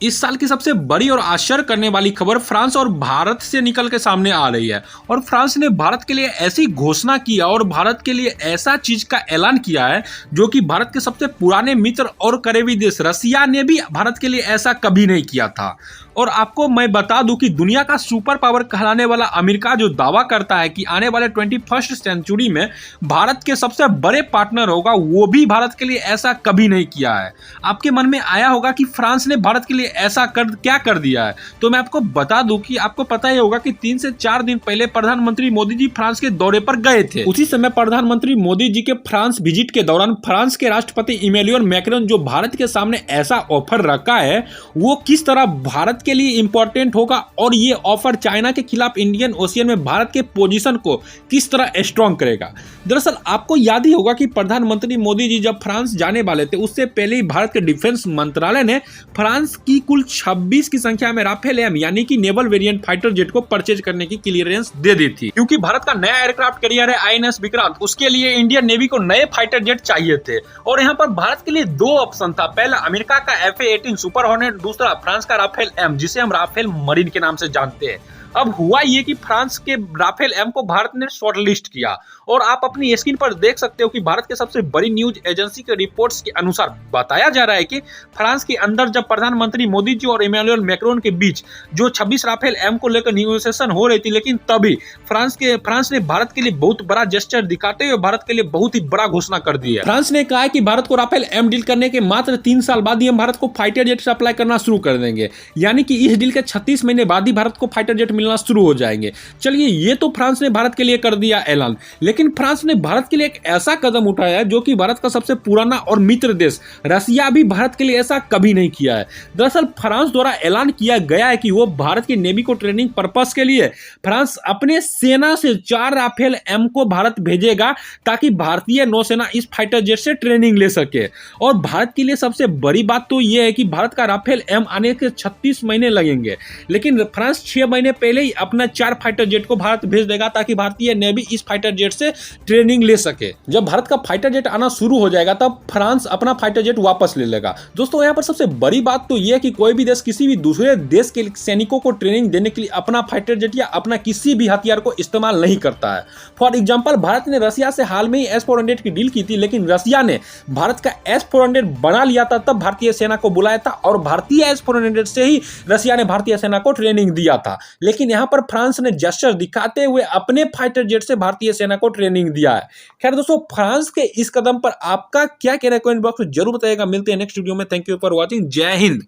इस साल की सबसे बड़ी और आश्चर्य करने वाली खबर फ्रांस और भारत से निकल के सामने आ रही है। और फ्रांस ने भारत के लिए ऐसी घोषणा किया और भारत के लिए ऐसा चीज का ऐलान किया है जो कि भारत के सबसे पुराने मित्र और करीबी देश रसिया ने भी भारत के लिए ऐसा कभी नहीं किया था। और आपको मैं बता दूं कि दुनिया का सुपर पावर कहलाने वाला अमेरिका जो दावा करता है कि आने वाले 21st सेंचुरी में भारत के सबसे बड़े पार्टनर होगा, वो भी भारत के लिए ऐसा कभी नहीं किया है। आपके मन में आया होगा कि फ्रांस ने भारत के लिए ऐसा क्या कर दिया है। तो मैं आपको बता दूं कि आपको पता ही होगा कि 3 से 4 दिन पहले प्रधानमंत्री मोदी जी फ्रांस के दौरे पर गए थे। उसी समय प्रधानमंत्री मोदी जी के फ्रांस विजिट के दौरान फ्रांस के राष्ट्रपति इमैनुअल मैक्रोन जो भारत के सामने ऐसा ऑफर रखा है वो किस तरह भारत के लिए इंपॉर्टेंट होगा और ये ऑफर चाइना के खिलाफ इंडियन ओशियन में भारत के पोजीशन को किस तरह स्ट्रॉन्ग करेगा। दरअसल आपको याद ही होगा कि प्रधानमंत्री मोदी जी जब फ्रांस जाने वाले थे उससे पहले ही भारत के डिफेंस मंत्रालय ने फ्रांस की कुल 26 की संख्या में राफेल एम यानी कि नेवल वेरिएंट फाइटर जेट को परचेज करने की क्लियरेंस दे दी थी, क्योंकि भारत का नया एयरक्राफ्ट कैरियर है आईएनएस विक्रांत, उसके लिए इंडियन नेवी को नए फाइटर जेट चाहिए थे। और यहाँ पर भारत के लिए 2 ऑप्शन था, पहला अमेरिका का FA-18 सुपर हॉर्नेट, दूसरा फ्रांस का राफेल एम जिसे हम राफेल मरीन के नाम से जानते हैं। अब हुआ ये कि फ्रांस के राफेल एम को भारत ने शॉर्टलिस्ट किया और आप अपनी स्क्रीन पर देख सकते हो कि भारत के सबसे बड़ी न्यूज एजेंसी के रिपोर्ट्स के अनुसार बताया जा रहा है कि फ्रांस के अंदर जब प्रधानमंत्री मोदी जी और इमैनुअल मैक्रोन के बीच जो 26 राफेल एम को लेकर निगोशिएशन हो रही थी, लेकिन तभी फ्रांस ने भारत के लिए बहुत बड़ा जेस्चर दिखाते हुए भारत के लिए बहुत ही बड़ा घोषणा कर दी है। फ्रांस ने कहा है कि भारत को राफेल एम डील करने के मात्र 3 साल बाद ही हम भारत को फाइटर जेट सप्लाई करना शुरू कर देंगे, यानी कि इस डील के 36 महीने बाद ही भारत को फाइटर जेट मिलना शुरू हो जाएंगे। चलिए, ये तो फ्रांस ने भारत के लिए कर दिया ऐलान, लेकिन फ्रांस ने भारत के लिए एक ऐसा कदम उठाया है जो कि भारत का सबसे पुराना और मित्र देश रसिया भी भारत के लिए ऐसा कभी नहीं किया है। दरअसल फ्रांस द्वारा ऐलान किया गया है कि वो भारत की नेवी को ट्रेनिंग पर्पस के लिए फ्रांस अपने सेना से 4 राफेल एम को भारत भेजेगा ताकि भारतीय नौसेना इस फाइटर जेट से ट्रेनिंग ले सके। और भारत के लिए सबसे बड़ी बात तो यह है कि भारत का राफेल एम आने के 36 महीने लगेंगे, लेकिन फ्रांस 6 महीने पहले ही अपना 4 फाइटर जेट को भारत भेज देगा ताकि भारतीय नेवी इस फाइटर जेट से ट्रेनिंग ले सके। जब भारत का फाइटर जेट आना शुरू हो जाएगा तब फ्रांस अपना फाइटर जेट वापस ले लेगा। दोस्तों, यहाँ पर सबसे बड़ी बात तो यह है कि कोई भी देश किसी भी दूसरे देश के सैनिकों को ट्रेनिंग देने के लिए अपना फाइटर जेट या अपना किसी भी हथियार को इस्तेमाल नहीं करता है। फॉर एग्जाम्पल, भारत ने रसिया से हाल में ही S-400 की डील की थी, लेकिन रसिया ने भारत का S-400 बना लिया था, तब भारतीय सेना को बुलाया था और भारतीय S-400 से ही रसिया ने भारतीय सेना को ट्रेनिंग दिया था। लेकिन यहाँ पर फ्रांस ने जेस्चर दिखाते हुए अपने फाइटर जेट से भारतीय सेना को ट्रेनिंग दिया है। खैर दोस्तों, फ्रांस के इस कदम पर आपका क्या कहना है कमेंट बॉक्स में जरूर बताइएगा। मिलते हैं नेक्स्ट वीडियो में। Thank you for watching. जय हिंद।